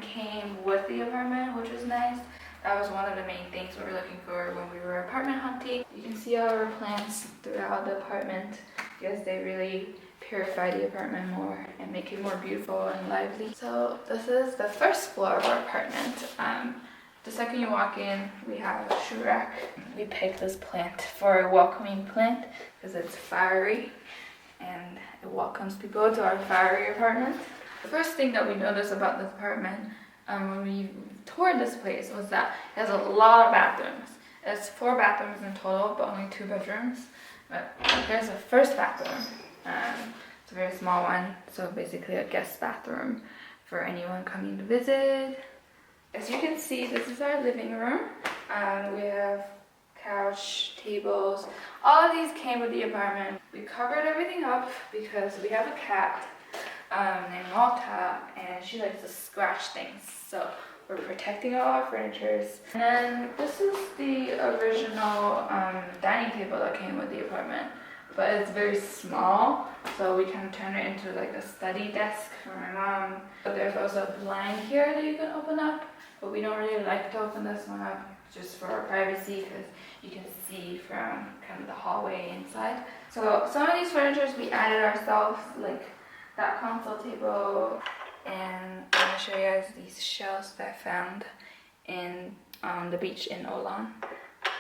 came with the apartment, which was nice. That was one of the main things we were looking for when we were apartment hunting. You can see our plants throughout the apartment because they really purify the apartment more and make it more beautiful and lively. So this is the first floor of our apartment. The second you walk in, we have a shoe rack. We picked this plant for a welcoming plant because it's fiery and it welcomes people to our fiery apartment. The first thing that we noticed about this apartment when we toured this place was that it has a lot of bathrooms. It's 4 bathrooms in total, but only 2 bedrooms. But here's the first bathroom. It's a very small one, so basically a guest bathroom for anyone coming to visit. As you can see, this is our living room. We have couch, tables. All of these came with the apartment. We covered everything up because we have a cat named Malta, and she likes to scratch things. So we're protecting all our furnitures. And then this is the original dining table that came with the apartment, but it's very small, so we can turn it into like a study desk for my mom. But there's also a blind here that you can open up, but we don't really like to open this one up just for our privacy because you can see from kind of the hallway inside. So some of these furnitures we added ourselves, like that console table, and I'm gonna show you guys these shelves that I found in the beach in Olan.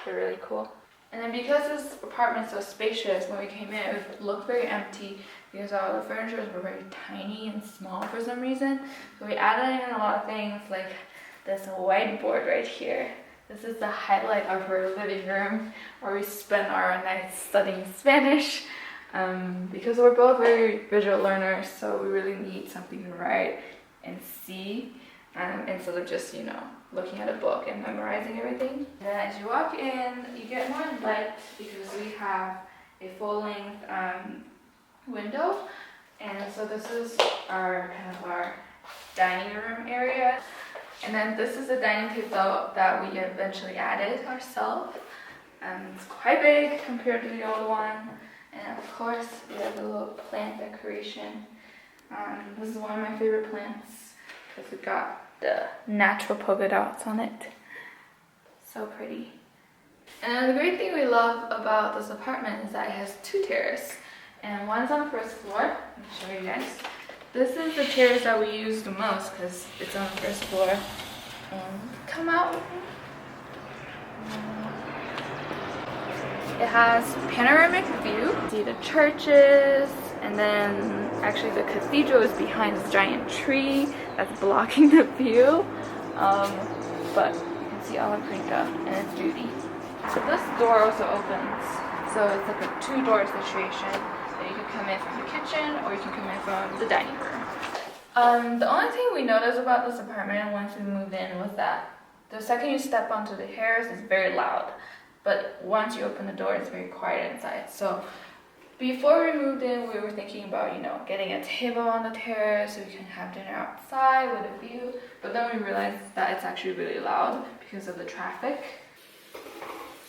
They're really cool. And then because this apartment's so spacious, when we came in, it looked very empty because all the furnitures were very tiny and small for some reason. So we added in a lot of things like this whiteboard right here. This is the highlight of our living room where we spend our nights studying Spanish. Because we're both very visual learners, so we really need something to write and see instead of just, you know, looking at a book and memorizing everything. And then as you walk in, you get more light because we have a full-length window. And so this is our kind of our dining room area. And then this is the dining table that we eventually added ourselves. It's quite big compared to the old one. And of course, we have a little plant decoration. This is one of my favorite plants because we got the natural polka dots on it. So pretty. And the great thing we love about this apartment is that it has 2 terraces. And one's on the first floor. Let me show you guys. This is the terrace that we use the most because it's on the first floor. And come out with me. It has panoramic view. See the churches, and then actually the cathedral is behind this giant tree that's blocking the view. But you can see all of Cuenca and its beauty. So this door also opens. So it's like a 2-door situation. So you can come in from the kitchen or you can come in from the dining room. The only thing we noticed about this apartment once we moved in was that the second you step onto the terrace, it's very loud. But once you open the door, it's very quiet inside. So before we moved in, we were thinking about, you know, getting a table on the terrace so we can have dinner outside with a view. But then we realized that it's actually really loud because of the traffic.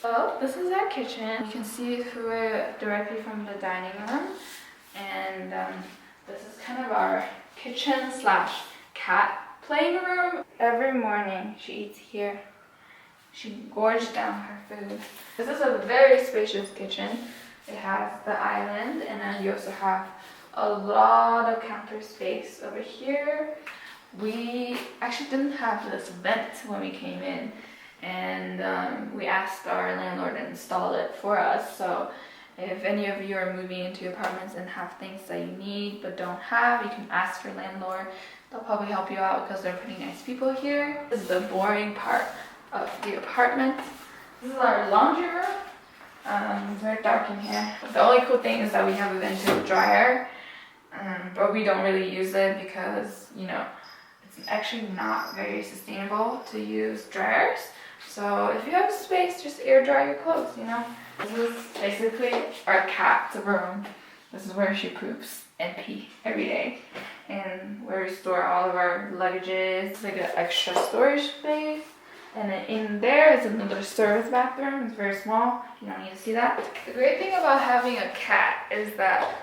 So this is our kitchen. You can see through it directly from the dining room. And this is kind of our kitchen / cat playing room. Every morning she eats here. She gorged down her food. This is a very spacious kitchen. It has the island, and then you also have a lot of counter space over here. We actually didn't have this vent when we came in, and we asked our landlord to install it for us. So if any of you are moving into apartments and have things that you need but don't have, you can ask your landlord. They'll probably help you out because they're pretty nice people here. This is the boring part of the apartment. This is our laundry room. It's very dark in here. The only cool thing is that we have a vented dryer, but we don't really use it because, you know, it's actually not very sustainable to use dryers. So if you have space, just air dry your clothes, you know. This is basically our cat's room. This is where she poops and pee every day, and where we store all of our luggages. It's like an extra storage space. And then in there is another service bathroom. It's very small. You don't need to see that. The great thing about having a cat is that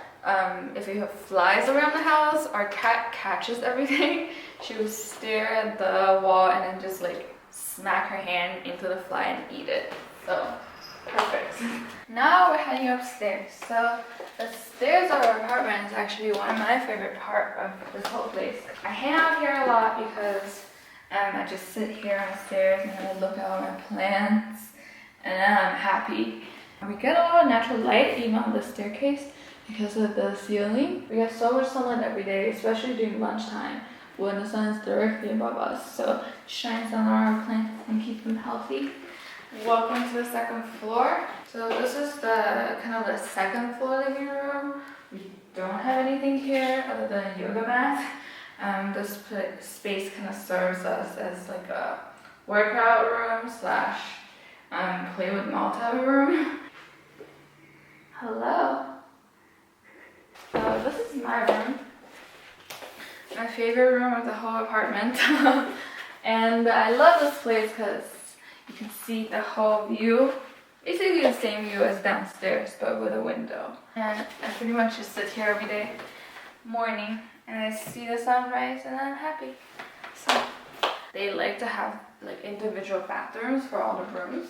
if we have flies around the house, our cat catches everything. She would stare at the wall and then just like smack her hand into the fly and eat it. So perfect. Now we're heading upstairs. So the stairs of our apartment is actually one of my favorite part of this whole place. I hang out here a lot because I just sit here on the stairs and I look at all my plants and then I'm happy. We get a lot of natural light even on the staircase because of the ceiling. We get so much sunlight every day, especially during lunchtime when the sun is directly above us. So it shines on our plants and keeps them healthy. Welcome to the second floor. So this is the kind of the second floor living room. We don't have anything here other than a yoga mat. This space kind of serves us as like a workout room slash play with Malta room. Hello. So this is my room. My favorite room of the whole apartment. And I love this place because you can see the whole view. Basically the same view as downstairs, but with a window. And I pretty much just sit here every day, morning, and I see the sunrise and I'm happy. So they like to have like individual bathrooms for all the rooms.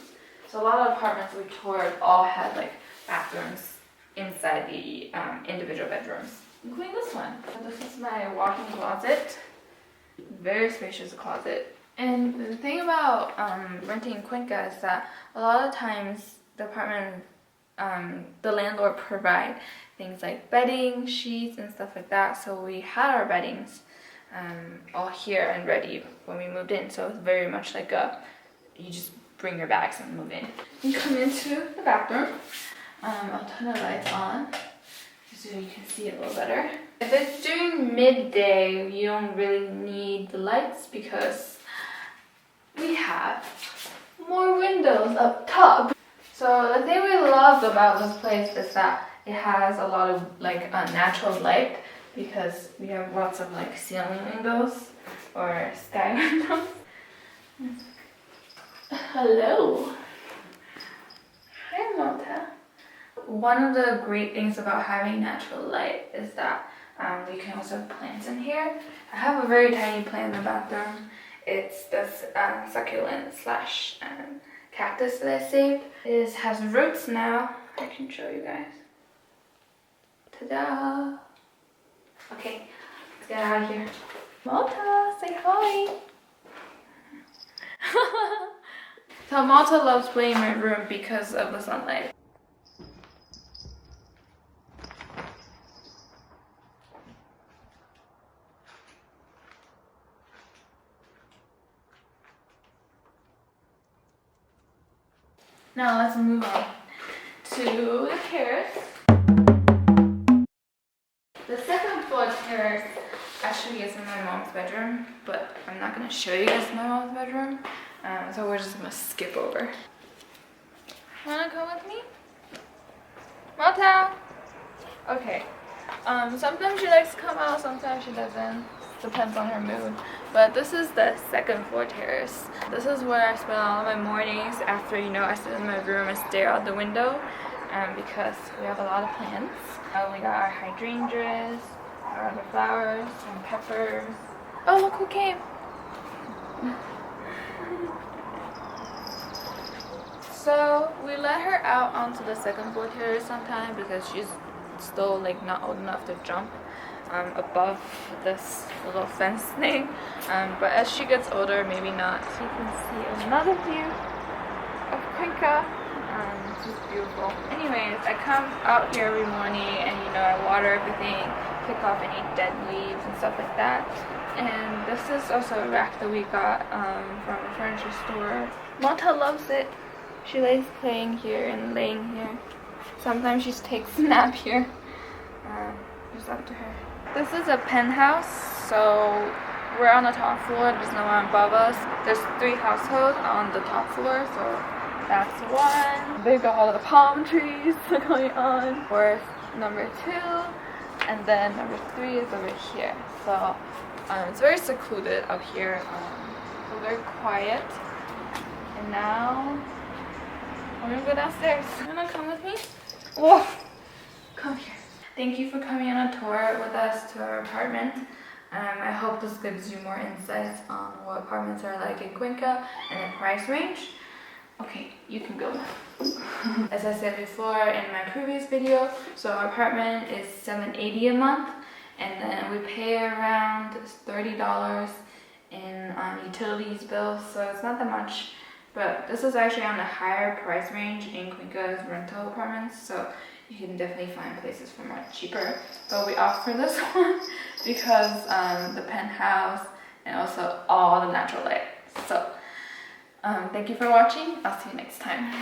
So a lot of apartments we toured all had like bathrooms inside the individual bedrooms, including this one. So this is my walk-in closet. Very spacious closet. And the thing about renting in Cuenca is that a lot of times the apartment, the landlord provide things like bedding, sheets, and stuff like that. So we had our beddings all here and ready when we moved in. So it's very much like you just bring your bags and move in. You come into the bathroom. I'll turn the lights on so you can see it a little better. If it's during midday, you don't really need the lights because we have more windows up top. So the thing we loved about this place is that it has a lot of like natural light because we have lots of like ceiling windows or sky windows. Hello. Hi, Malta. One of the great things about having natural light is that we can also have plants in here. I have a very tiny plant in the bathroom. It's this succulent slash cactus that I saved. It has roots now. I can show you guys. Ta-da! Okay, let's get out of here. Malta, say hi! So Malta loves playing in my room because of the sunlight. Now let's move on to the terrace. The second floor terrace actually is in my mom's bedroom, but I'm not gonna show you guys my mom's bedroom, so we're just gonna skip over. Wanna come with me? Malta! Okay. Sometimes she likes to come out, sometimes she doesn't. Depends on her mood. But this is the second floor terrace. This is where I spend all of my mornings after, I sit in my room and stare out the window because we have a lot of plants. We got our hydrangeas, our other flowers, and peppers. Oh, look who came! So we let her out onto the second floor terrace sometime because she's still like not old enough to jump above this little fence thing, but as she gets older, maybe not. So you can see another view of Cuenca. It's just beautiful. Anyways, I come out here every morning and I water everything, pick off any dead leaves and stuff like that. And this is also a rack that we got from a furniture store. Malta loves it. She likes playing here and laying here. Sometimes she takes a nap here. It's up to her. This is a penthouse, so we're on the top floor. There's no one above us. There's 3 households on the top floor, so that's one. They've got all the palm trees going on. We're number 2, and then number 3 is over here. So it's very secluded up here. So very quiet. And now we're gonna go downstairs. You wanna come with me? Whoa! Come here. Thank you for coming on a tour with us to our apartment. I hope this gives you more insights on what apartments are like in Cuenca and the price range. Okay, you can go now. As I said before in my previous video, so our apartment is $780 a month, and then we pay around $30 in utilities bills, so it's not that much. But this is actually on the higher price range in Cuenca's rental apartments, so you can definitely find places for much cheaper. But we opt for this one because the penthouse and also all the natural light. So thank you for watching. I'll see you next time.